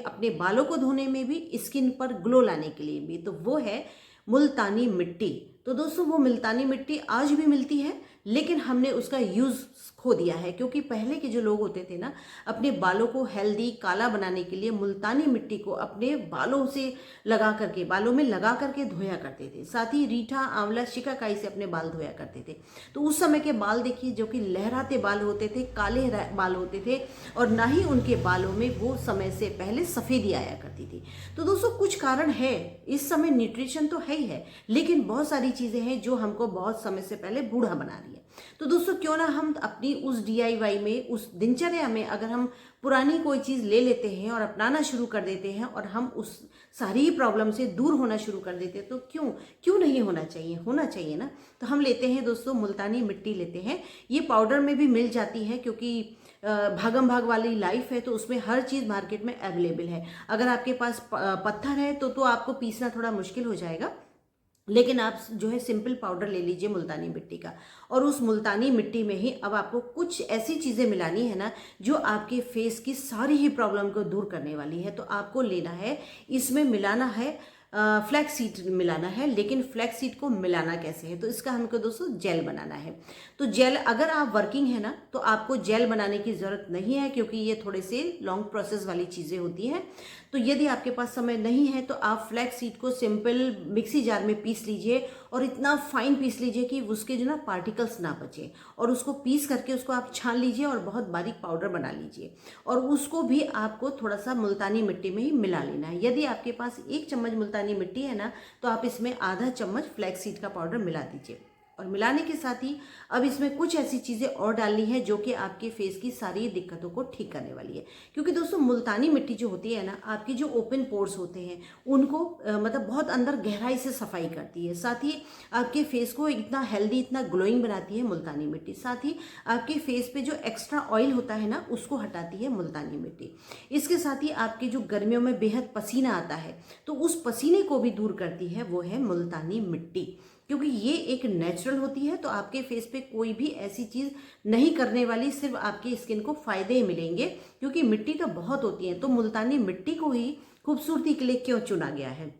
अपने बालों को धोने में भी, स्किन पर ग्लो लाने के लिए भी, तो वो है मुल्तानी मिट्टी। तो दोस्तों वो मुल्तानी मिट्टी आज भी मिलती है, लेकिन हमने उसका यूज़ खो दिया है, क्योंकि पहले के जो लोग होते थे ना, अपने बालों को हेल्दी काला बनाने के लिए मुल्तानी मिट्टी को अपने बालों से लगा करके, बालों में लगा करके धोया करते थे। साथ ही रीठा, आंवला, शिकाकाई से अपने बाल धोया करते थे। तो उस समय के बाल देखिए, जो कि लहराते बाल होते थे, काले बाल होते थे, और ना ही उनके बालों में वो समय से पहले सफ़ेदी आया करती थी। तो दोस्तों कुछ कारण है, इस समय न्यूट्रिशन तो है ही है, लेकिन बहुत सारी चीज़ें हैं जो हमको बहुत समय से पहले बूढ़ा बना रही है। तो दोस्तों क्यों ना हम अपनी उस DIY में, उस दिनचर्या में, अगर हम पुरानी कोई चीज़ ले लेते हैं और अपनाना शुरू कर देते हैं, और हम उस सारी प्रॉब्लम से दूर होना शुरू कर देते हैं, तो क्यों नहीं होना चाहिए, होना चाहिए ना। तो हम लेते हैं दोस्तों मुल्तानी मिट्टी लेते हैं। ये पाउडर में भी मिल जाती है, क्योंकि भागम भाग वाली लाइफ है, तो उसमें हर चीज़ मार्केट में अवेलेबल है। अगर आपके पास पत्थर है तो आपको पीसना थोड़ा मुश्किल हो जाएगा, लेकिन आप जो है सिंपल पाउडर ले लीजिए मुल्तानी मिट्टी का, और उस मुल्तानी मिट्टी में ही अब आपको कुछ ऐसी चीज़ें मिलानी है ना, जो आपके फेस की सारी ही प्रॉब्लम को दूर करने वाली है। तो आपको लेना है, इसमें मिलाना है फ्लैक्स सीड मिलाना है। लेकिन फ्लैक्स सीड को मिलाना कैसे है, तो इसका हमको दोस्तों जेल बनाना है। तो जेल, अगर आप वर्किंग है ना, तो आपको जेल बनाने की ज़रूरत नहीं है, क्योंकि ये थोड़े से लॉन्ग प्रोसेस वाली चीज़ें होती हैं। तो यदि आपके पास समय नहीं है, तो आप फ्लैक्स सीड को सिंपल मिक्सी जार में पीस लीजिए, और इतना फाइन पीस लीजिए कि उसके जो ना पार्टिकल्स ना बचे, और उसको पीस करके उसको आप छान लीजिए और बहुत बारीक पाउडर बना लीजिए, और उसको भी आपको थोड़ा सा मुल्तानी मिट्टी में ही मिला लेना है। यदि आपके पास 1 चम्मच मुल्तानी मिट्टी है ना, तो आप इसमें आधा चम्मच फ्लैक्स सीड का पाउडर मिला दीजिए। और मिलाने के साथ ही अब इसमें कुछ ऐसी चीज़ें और डालनी है जो कि आपके फेस की सारी दिक्कतों को ठीक करने वाली है। क्योंकि दोस्तों मुल्तानी मिट्टी जो होती है ना, आपकी जो ओपन पोर्स होते हैं उनको मतलब बहुत अंदर गहराई से सफाई करती है। साथ ही आपके फेस को इतना हेल्दी, इतना ग्लोइंग बनाती है मुल्तानी मिट्टी। साथ ही आपके फेस पे जो एक्स्ट्रा ऑयल होता है ना, उसको हटाती है मुल्तानी मिट्टी। इसके साथ ही आपके जो गर्मियों में बेहद पसीना आता है, तो उस पसीने को भी दूर करती है, वो है मुल्तानी मिट्टी। क्योंकि ये एक नेचुरल होती है, तो आपके फेस पे कोई भी ऐसी चीज़ नहीं करने वाली, सिर्फ आपकी स्किन को फ़ायदे ही मिलेंगे। क्योंकि मिट्टी तो बहुत होती है, तो मुल्तानी मिट्टी को ही खूबसूरती के लिए क्यों चुना गया है,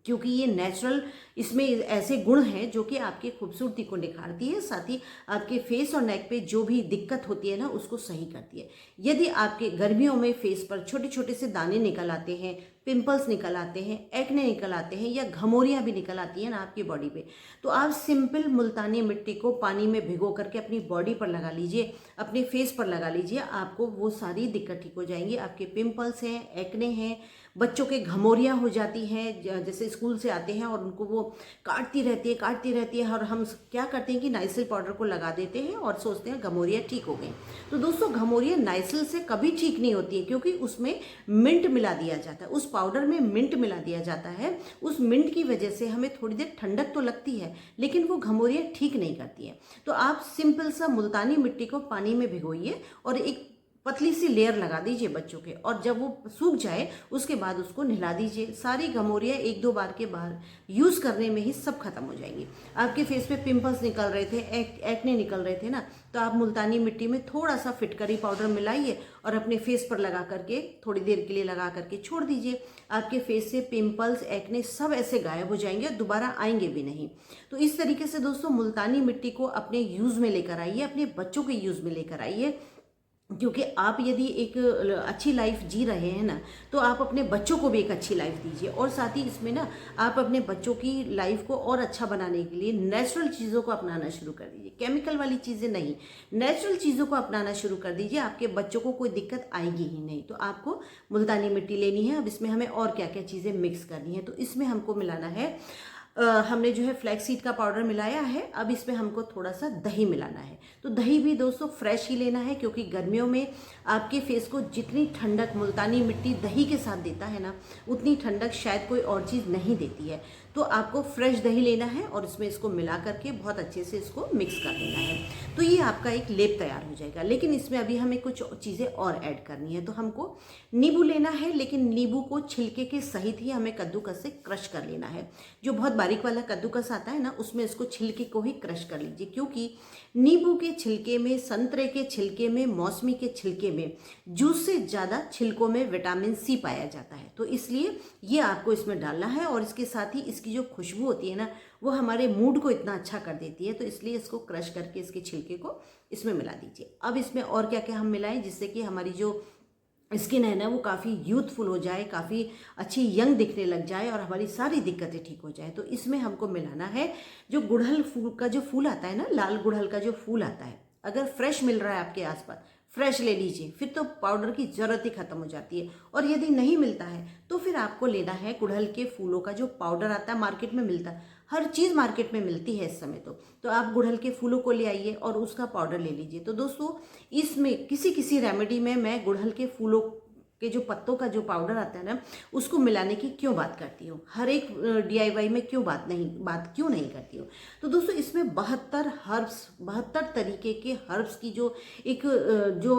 क्योंकि ये नेचुरल, इसमें ऐसे गुण हैं जो कि आपकी खूबसूरती को निखारती है। साथ ही आपके फेस और नेक पे जो भी दिक्कत होती है ना, उसको सही करती है। यदि आपके गर्मियों में फेस पर छोटे छोटे से दाने निकल आते हैं, पिंपल्स निकल आते हैं, एक्ने निकल आते हैं, या घमोरियाँ भी निकल आती हैं ना आपकी बॉडी पे, तो आप सिंपल मुल्तानी मिट्टी को पानी में भिगो करके अपनी बॉडी पर लगा लीजिए, अपने फेस पर लगा लीजिए। आपको वो सारी दिक्कत ठीक हो जाएंगी। आपके पिंपल्स हैं, एक्ने हैं, बच्चों के घमोरियाँ हो जाती हैं, जैसे स्कूल से आते हैं और उनको वो काटती रहती है, और हम क्या करते हैं कि नाइसिल पाउडर को लगा देते हैं और सोचते हैं घमोरियाँ ठीक हो गई। तो दोस्तों घमोरियाँ नाइसिल से कभी ठीक नहीं होती है, क्योंकि उसमें मिंट मिला दिया जाता है, उस पाउडर में मिंट मिला दिया जाता है। उस मिंट की वजह से हमें थोड़ी देर ठंडक तो लगती है, लेकिन वो घमोरियाँ ठीक नहीं करती है। तो आप सिंपल सा मुल्तानी मिट्टी को पानी में भिगोइए और एक पतली सी लेयर लगा दीजिए बच्चों के, और जब वो सूख जाए उसके बाद उसको नहला दीजिए। सारी घमोरियाँ 1-2 बार के बाद यूज़ करने में ही सब खत्म हो जाएंगी। आपके फेस पे पिंपल्स निकल रहे थे, एक्ने निकल रहे थे ना, तो आप मुल्तानी मिट्टी में थोड़ा सा फिटकरी पाउडर मिलाइए और अपने फेस पर लगा करके थोड़ी देर के लिए लगा करके छोड़ दीजिए। आपके फेस से पिंपल्स, एक्ने सब ऐसे गायब हो जाएंगे और दोबारा आएंगे भी नहीं। तो इस तरीके से दोस्तों मुल्तानी मिट्टी को अपने यूज़ में लेकर आइए, अपने बच्चों के यूज़ में लेकर आइए। क्योंकि आप यदि एक अच्छी लाइफ जी रहे हैं ना, तो आप अपने बच्चों को भी एक अच्छी लाइफ दीजिए। और साथ ही इसमें ना आप अपने बच्चों की लाइफ को और अच्छा बनाने के लिए नेचुरल चीज़ों को अपनाना शुरू कर दीजिए, केमिकल वाली चीज़ें नहीं, नेचुरल चीज़ों को अपनाना शुरू कर दीजिए। आपके बच्चों को कोई दिक्कत आएगी ही नहीं। तो आपको मुल्तानी मिट्टी लेनी है। अब इसमें हमें और क्या क्या चीज़ें मिक्स करनी है, तो इसमें हमको मिलाना है, हमने जो है फ्लैक्स सीड का पाउडर मिलाया है। अब इसमें हमको थोड़ा सा दही मिलाना है। तो दही भी दोस्तों फ्रेश ही लेना है, क्योंकि गर्मियों में आपके फेस को जितनी ठंडक मुल्तानी मिट्टी दही के साथ देता है ना, उतनी ठंडक शायद कोई और चीज़ नहीं देती है। तो आपको फ्रेश दही लेना है और इसमें इसको मिला करके बहुत अच्छे से इसको मिक्स कर देना है। तो ये आपका एक लेप तैयार हो जाएगा। लेकिन इसमें अभी हमें कुछ चीज़ें और ऐड करनी है। तो हमको नींबू लेना है, लेकिन नींबू को छिलके के सहित ही हमें कद्दूकस से क्रश कर लेना है। जो बहुत बारीक वाला कद्दूकस आता है ना, उसमें इसको छिलके को ही क्रश कर लीजिए, क्योंकि नींबू के छिलके में, संतरे के छिलके में, मौसमी के छिलके में जूस से ज़्यादा छिलकों में विटामिन सी पाया जाता है। तो इसलिए ये आपको इसमें डालना है, और इसके साथ ही इसकी जो खुशबू होती है ना, वो हमारे मूड को इतना अच्छा कर देती है। तो इसलिए इसको क्रश करके इसके छिलके को इसमें मिला दीजिए। अब इसमें और क्या क्या हम मिलाएं जिससे कि हमारी जो स्किन है ना वो काफ़ी यूथफुल हो जाए, काफ़ी अच्छी यंग दिखने लग जाए और हमारी सारी दिक्कतें ठीक हो जाए। तो इसमें हमको मिलाना है जो गुड़हल फूल का जो फूल आता है ना, लाल गुड़हल का जो फूल आता है, अगर फ्रेश मिल रहा है आपके आसपास, फ्रेश ले लीजिए, फिर तो पाउडर की ज़रूरत ही ख़त्म हो जाती है। और यदि नहीं मिलता है तो फिर आपको लेना है गुड़हल के फूलों का जो पाउडर आता है, मार्केट में मिलता है, हर चीज़ मार्केट में मिलती है इस समय। तो आप गुड़हल के फूलों को ले आइए और उसका पाउडर ले लीजिए। तो दोस्तों, इसमें किसी किसी रेमेडी में मैं गुड़हल के फूलों के जो पत्तों का जो पाउडर आता है ना, उसको मिलाने की क्यों बात करती हूँ, हर एक DIY में बात क्यों नहीं करती हूँ। तो दोस्तों, इसमें 72 तरीके के हर्ब्स की जो एक जो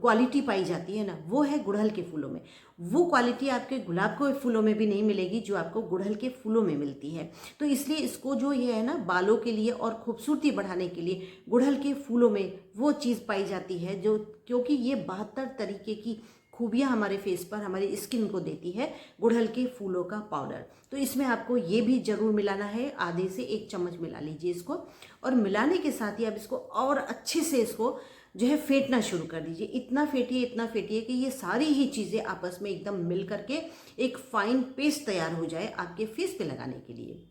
क्वालिटी पाई जाती है ना, वो है गुड़हल के फूलों में। वो क्वालिटी आपके गुलाब के फूलों में भी नहीं मिलेगी जो आपको गुड़हल के फूलों में मिलती है। तो इसलिए इसको जो ये है ना, बालों के लिए और खूबसूरती बढ़ाने के लिए गुड़हल के फूलों में वो चीज़ पाई जाती है जो, क्योंकि ये 72 तरीके की खूबियाँ हमारे फेस पर, हमारी स्किन को देती है गुड़हल के फूलों का पाउडर। तो इसमें आपको ये भी ज़रूर मिलाना है, आधे से 1 चम्मच मिला लीजिए इसको। और मिलाने के साथ ही आप इसको और अच्छे से इसको जो है फेंटना शुरू कर दीजिए। इतना फेंटिए कि ये सारी ही चीज़ें आपस में एकदम मिल करके एक फाइन पेस्ट तैयार हो जाए आपके फेस पे लगाने के लिए।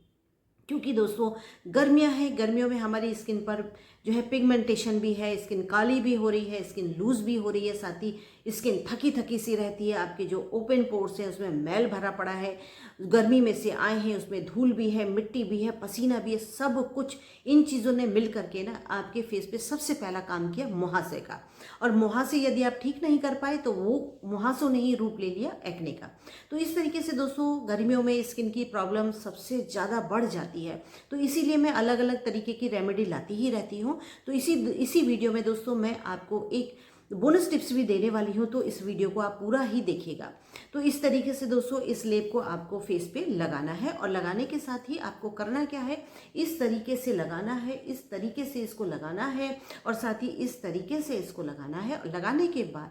क्योंकि दोस्तों, गर्मियां हैं, गर्मियों में हमारी स्किन पर जो है पिगमेंटेशन भी है, स्किन काली भी हो रही है, स्किन लूज भी हो रही है, साथ ही स्किन थकी थकी सी रहती है, आपके जो ओपन पोर्स हैं उसमें मैल भरा पड़ा है, गर्मी में से आए हैं उसमें धूल भी है, मिट्टी भी है, पसीना भी है, सब कुछ इन चीज़ों ने मिल करके ना आपके फेस पे सबसे पहला काम किया मुहासे का। और मुहासे यदि आप ठीक नहीं कर पाए तो वो मुहासों ने ही रूप ले लिया एक्ने का। तो इस तरीके से दोस्तों, गर्मियों में स्किन की प्रॉब्लम सबसे ज़्यादा बढ़ जाती है। तो इसीलिए मैं अलग अलग तरीके की रेमेडी लाती ही रहती हूँ। तो इसी वीडियो में दोस्तों मैं आपको एक बोनस टिप्स भी देने वाली हूँ, तो इस वीडियो को आप पूरा ही देखिएगा। तो इस तरीके से दोस्तों, इस लेप को आपको फेस पे लगाना है, और लगाने के साथ ही आपको करना क्या है, इस तरीके से लगाना है, इस तरीके से इसको लगाना है, और साथ ही इस तरीके से इसको लगाना है। और लगाने के बाद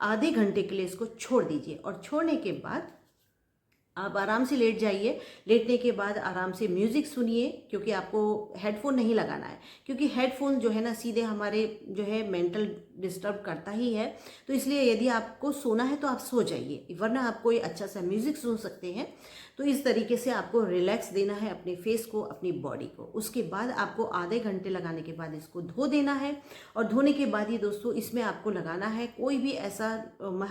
आधे घंटे के लिए इसको छोड़ दीजिए, और छोड़ने के बाद आप आराम से लेट जाइए। लेटने के बाद आराम से म्यूज़िक सुनिए, क्योंकि आपको हेडफोन नहीं लगाना है, क्योंकि हेडफोन जो है ना सीधे हमारे जो है मेंटल डिस्टर्ब करता ही है। तो इसलिए यदि आपको सोना है तो आप सो जाइए, वरना आप कोई अच्छा सा म्यूज़िक सुन सकते हैं। तो इस तरीके से आपको रिलैक्स देना है अपने फेस को, अपनी बॉडी को। उसके बाद आपको आधे घंटे लगाने के बाद इसको धो देना है, और धोने के बाद ही दोस्तों इसमें आपको लगाना है कोई भी ऐसा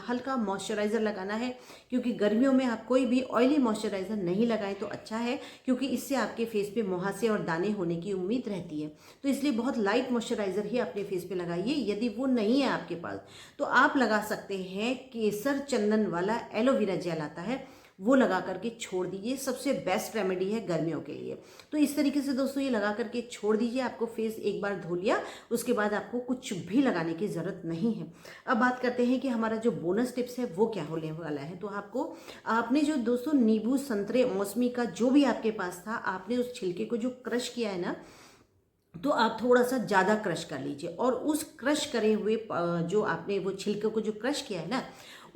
हल्का मॉइस्चराइज़र लगाना है, क्योंकि गर्मियों में आप कोई भी ऑयली मॉइस्चराइज़र नहीं लगाएं तो अच्छा है, क्योंकि इससे आपके फेस पे मुहासे और दाने होने की उम्मीद रहती है। तो इसलिए बहुत लाइट मॉइस्चराइज़र ही अपने फेस पे लगाइए। यदि वो नहीं है आपके पास तो आप लगा सकते हैं केसर चंदन वाला एलोवेरा जेल आता है, वो लगा करके छोड़ दीजिए। सबसे बेस्ट रेमेडी है गर्मियों के लिए। तो इस तरीके से दोस्तों ये लगा करके छोड़ दीजिए। आपको फेस एक बार धो लिया, उसके बाद आपको कुछ भी लगाने की ज़रूरत नहीं है। अब बात करते हैं कि हमारा जो बोनस टिप्स है वो क्या होने वाला है। तो आपने जो दोस्तों नींबू, संतरे, मौसमी का जो भी आपके पास था, आपने उस छिलके को जो क्रश किया है ना, तो आप थोड़ा सा ज़्यादा क्रश कर लीजिए, और उस क्रश करे हुए जो आपने वो छिलके को जो क्रश किया है ना,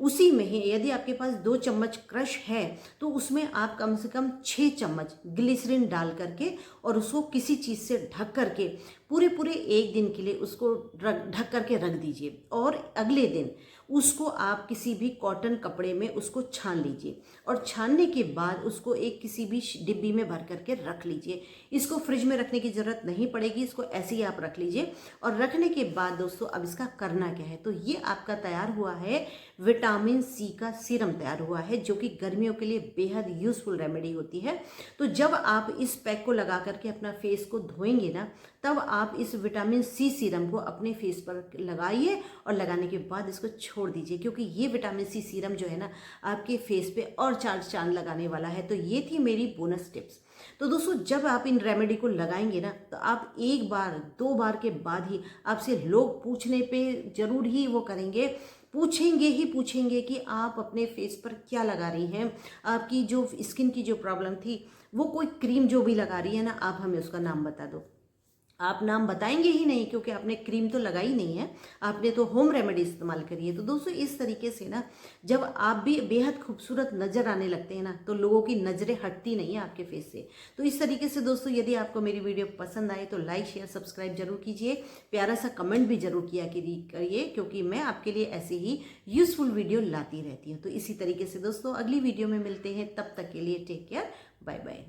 उसी में ही यदि आपके पास 2 चम्मच क्रश है तो उसमें आप कम से कम 6 चम्मच ग्लिसरीन डाल करके और उसको किसी चीज़ से ढक करके पूरे 1 दिन के लिए उसको ढक करके रख दीजिए। और अगले दिन उसको आप किसी भी कॉटन कपड़े में उसको छान लीजिए, और छानने के बाद उसको एक किसी भी डिब्बी में भर करके रख लीजिए। इसको फ्रिज में रखने की ज़रूरत नहीं पड़ेगी, इसको ऐसे ही आप रख लीजिए। और रखने के बाद दोस्तों अब इसका करना क्या है, तो ये आपका तैयार हुआ है विटामिन सी का सीरम तैयार हुआ है, जो कि गर्मियों के लिए बेहद यूज़फुल रेमेडी होती है। तो जब आप इस पैक को लगा करके अपना फेस को धोएंगे ना, तब आप इस विटामिन सी सीरम को अपने फेस पर लगाइए, और लगाने के बाद इसको छोड़ दीजिए, क्योंकि ये विटामिन सी सीरम जो है ना आपके फेस पे और 4 चांद लगाने वाला है। तो ये थी मेरी बोनस टिप्स। तो दोस्तों जब आप इन रेमेडी को लगाएंगे ना, तो आप 1 बार 2 बार के बाद ही आपसे लोग पूछने पे जरूर ही वो करेंगे पूछेंगे ही पूछेंगे कि आप अपने फेस पर क्या लगा रही हैं, आपकी जो स्किन की जो प्रॉब्लम थी वो कोई क्रीम जो भी लगा रही है ना, आप हमें उसका नाम बता दो। आप नाम बताएंगे ही नहीं क्योंकि आपने क्रीम तो लगाई नहीं है, आपने तो होम रेमेडी इस्तेमाल करी है। तो दोस्तों इस तरीके से ना जब आप भी बेहद खूबसूरत नज़र आने लगते हैं ना तो लोगों की नज़रें हटती नहीं है आपके फेस से। तो इस तरीके से दोस्तों यदि आपको मेरी वीडियो पसंद आए तो लाइक शेयर सब्सक्राइब जरूर कीजिए, प्यारा सा कमेंट भी जरूर किया करिए, क्योंकि मैं आपके लिए ऐसे ही यूजफुल वीडियो लाती रहती हूँ। तो इसी तरीके से दोस्तों अगली वीडियो में मिलते हैं, तब तक के लिए टेक केयर, बाय बाय।